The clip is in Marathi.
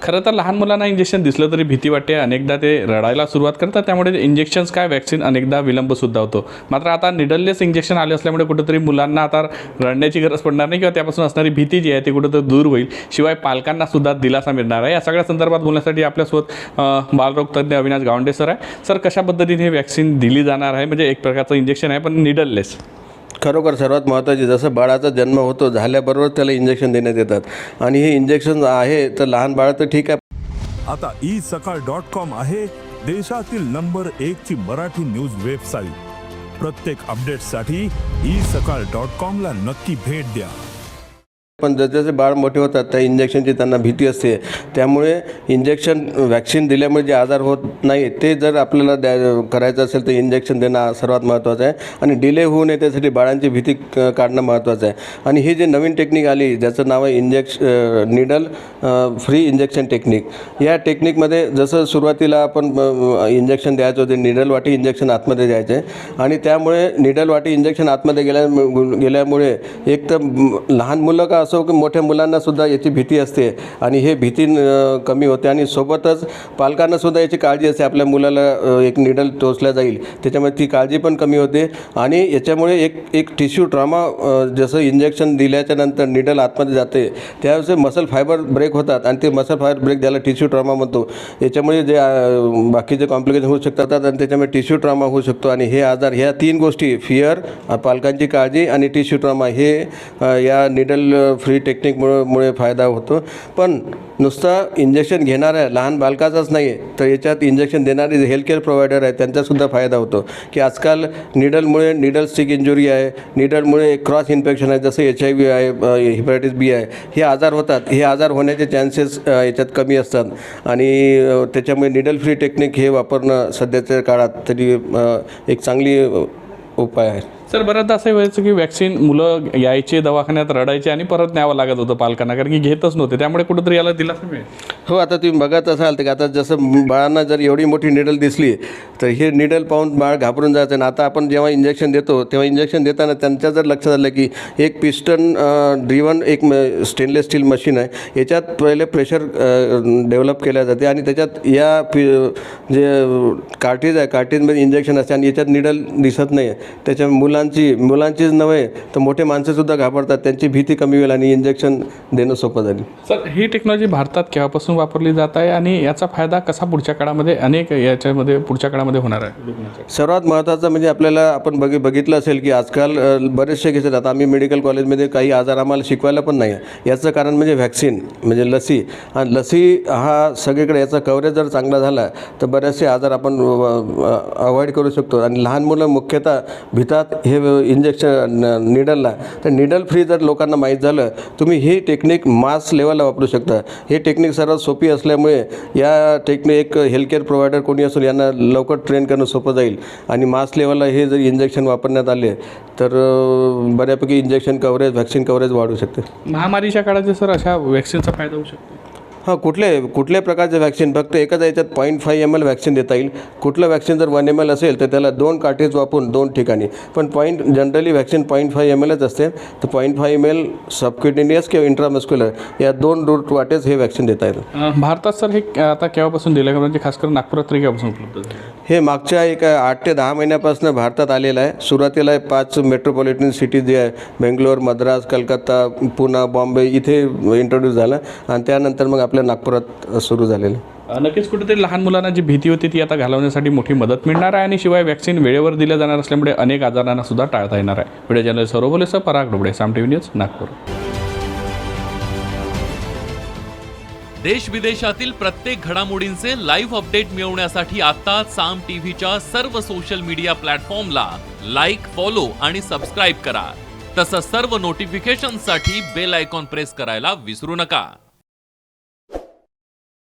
खरं तर लहान मुलांना इंजेक्शन दिसलं तरी भीती वाटते, अनेकदा ते रडायला सुरुवात करतात, त्यामुळे इंजेक्शन्स काय वॅक्सिन अनेकदा विलंबसुद्धा होतो. मात्र आता निडललेस इंजेक्शन आले असल्यामुळे कुठेतरी मुलांना आता रडण्याची गरज पडणार नाही किंवा त्यापासून असणारी भीती जी आहे ती कुठेतरी दूर होईल. शिवाय पालकांना सुद्धा दिलासा मिळणार आहे. या सगळ्या संदर्भात बोलण्यासाठी आपल्यासोबत बालरोग तज्ज्ञ अविनाश गावंडे सर आहे. सर, कशा पद्धतीने हे वॅक्सिन दिली जाणार आहे? म्हणजे एक प्रकारचं इंजेक्शन आहे पण निडललेस. खरोखर सर्वात महत्त्वाचे, जसं बाळाचा जन्म होतो झाल्याबरोबर त्याला इंजेक्शन देण्यात येतात आणि हे इंजेक्शन आहे तर लहान बाळ तर ठीक आहे. आता isakal.com आहे देशातील नंबर 1 ची मराठी न्यूज वेबसाईट. प्रत्येक अपडेटसाठी isakal.com ला नक्की भेट द्या. पण जसजसे बाळ मोठे होतात त्या इंजेक्शनची त्यांना भीती असते. त्यामुळे इंजेक्शन वॅक्सिन दिल्यामुळे जे आजार होत नाही ते जर आपल्याला करायचं असेल तर इंजेक्शन देणं सर्वात महत्त्वाचं आहे आणि डिले होऊ नये त्यासाठी बाळांची भीती काढणं महत्त्वाचं आहे. आणि ही जी नवीन टेक्निक आली ज्याचं नाव आहे निडल फ्री इंजेक्शन टेक्निक. या टेक्निकमध्ये जसं सुरुवातीला आपण इंजेक्शन द्यायचं होते, निडल वाटी इंजेक्शन आतमध्ये द्यायचे आणि त्यामुळे निडल वाटी इंजेक्शन आतमध्ये गेल्यामुळे एक तर लहान मुलं का असो की मोठ्या मुलांनासुद्धा याची भीती असते आणि हे भीती कमी होते आणि सोबतच पालकांनासुद्धा याची काळजी असते, आपल्या मुलाला एक निडल टोचल्या जाईल त्याच्यामुळे ती काळजी पण कमी होते. आणि याच्यामुळे एक टिश्यू ट्रॉमा, जसं इंजेक्शन दिल्याच्या नंतर निडल आतमध्ये जाते त्यावेळेस मसल फायबर ब्रेक होतात आणि ते मसल फायबर ब्रेक ज्याला टिश्यू ट्रॉमा म्हणतो, याच्यामुळे जे बाकीचे कॉम्प्लिकेशन होऊ शकतात आणि त्याच्यामुळे टिश्यू ट्रॉमा होऊ शकतो. आणि हे आजार, ह्या 3 गोष्टी, फिअर, पालकांची काळजी आणि टिश्यू ट्रॉमा, हे या निडल फ्री टेक्निकमुळे फायदा होतो. पण नुसतं इंजेक्शन घेणाऱ्या लहान बालकाचाच नाही तर याच्यात इंजेक्शन देणारे जे हेल्थकेअर प्रोव्हायडर आहेत त्यांचासुद्धा फायदा होतो. की आजकाल निडलमुळे निडल स्टिक इंजुरी आहे, निडलमुळे क्रॉस इन्फेक्शन आहे, जसं HIV आहे, हेपॅटायटिस B आहे, हे आजार होतात. हे आजार होण्याचे चान्सेस याच्यात कमी असतात आणि त्याच्यामुळे निडल फ्री टेक्निक हे वापरणं सध्याच्या काळात तरी एक चांगली उपाय आहे. सर, बऱ्याचदा असं व्हायचं की वॅक्सिन मुलं यायचे दवाखान्यात, रडायचे आणि परत न्यावं लागत होतं पालकांना, कारण की घेतच नव्हते. त्यामुळे कुठंतरी याला दिलासा मिळेल. हो, आता तुम्ही बघत असाल तर आता जसं बाळांना जर एवढी मोठी निडल दिसली तर हे निडल पाहून बाळ घाबरून जायचं. आता आपण जेव्हा इंजेक्शन देतो तेव्हा इंजेक्शन देताना त्यांच्या जर लक्षात आलं की एक पिस्टन ड्रिव्हन एक स्टेनलेस स्टील मशीन आहे, याच्यात पहिले प्रेशर डेव्हलप केल्या जाते आणि त्याच्यात जे कार्टेज आहे, कार्टेजमध्ये इंजेक्शन असते आणि याच्यात निडल दिसत नाही. त्याच्या मुलांचीच नव्हे तर मोठे माणसंसुद्धा घाबरतात, त्यांची भीती कमी होईल आणि इंजेक्शन देणं सोपं झालं. सर, ही टेक्नॉलॉजी भारतात केव्हापासून वापरली जात आहे आणि याचा फायदा कसा पुढच्या काळामध्ये पुढच्या काळामध्ये होणार आहे? सर्वात महत्त्वाचं म्हणजे आपण बघितलं असेल की आजकाल बरेचसे केसेस, आता आम्ही मेडिकल कॉलेजमध्ये काही आजार आम्हाला शिकवायला पण नाही आहे. याचं कारण म्हणजे व्हॅक्सिन, म्हणजे लसी. आणि लसी हा सगळीकडे याचा कव्हरेज जर चांगला झाला तर बरेचसे आजार आपण अवॉइड करू शकतो. आणि लहान मुलं मुख्यतः भितात हे इंजेक्शन निडलला. तर निडल फ्री जर लोकांना माहीत झालं, तुम्ही ही टेक्निक मास लेवलला वापरू शकता. हे टेक्निक सर्वात सोपी असल्यामुळे या टेक्निक हेल्थकेअर प्रोव्हायडर कोणी असेल यांना लवकर ट्रेन करणं सोपं जाईल आणि मास लेवलला हे जर इंजेक्शन वापरण्यात आले तर बऱ्यापैकी इंजेक्शन कव्हरेज, व्हॅक्सिन कव्हरेज वाढू शकते. महामारीच्या काळात सर अशा वॅक्सिनचा फायदा होऊ शकतो? हां, कुठल्या प्रकारचे व्हॅक्सिन, फक्त एकाच याच्यात 0.5 ml व्हॅक्सिन देता येईल. कुठलं व्हॅक्सिन जर 1 ml असेल तर त्याला 2 कार्टेज वापरून 2 ठिकाणी. पण जनरली व्हॅक्सिन 0.5 mlच असते. तर 0.5 ml सबक्युटेनियस किंवा इंट्रामस्क्युलर या 2 रूट वाटेच हे व्हॅक्सिन देता येतं. भारतात सर हे आता केव्हापासून दिलं का, म्हणजे खासकर नागपुरात तरी केव्हापासून उपलब्ध झालं? हे मागच्या 8 ते 10 महिन्यापासून भारतात आलेलं आहे. सुरुवातीला 5 मेट्रोपॉलिटन सिटी जे आहे, बेंगलोर, मद्रास, कलकत्ता, पुणे, बॉम्बे, इथे इंट्रोड्यूस झालं आणि त्यानंतर मग आपल्या नागपुरात सुरू झालेलं. नक्कीच कुठेतरी लहान मुलांना जी भीती होती ती आता घालवण्यासाठी मोठी मदत मिळणार आहे आणि शिवाय वॅक्सिन वेळेवर दिल्या जाणार असल्यामुळे अनेक आजारांना सुद्धा टाळता येणार आहे. व्हिडिओ जर्नलिस्ट सौरभ बोलेसह पराग डोबळे, साम टीव्ही न्यूज, नागपूर. देश विदेशातील प्रत्येक घडामोडींचे लाईव्ह अपडेट मिळवण्यासाठी आता साम टीव्हीच्या सर्व सोशल मीडिया प्लॅटफॉर्मला लाईक, फॉलो आणि सबस्क्राईब करा. तसंच सर्व नोटिफिकेशनसाठी बेल आयकॉन प्रेस करायला विसरू नका.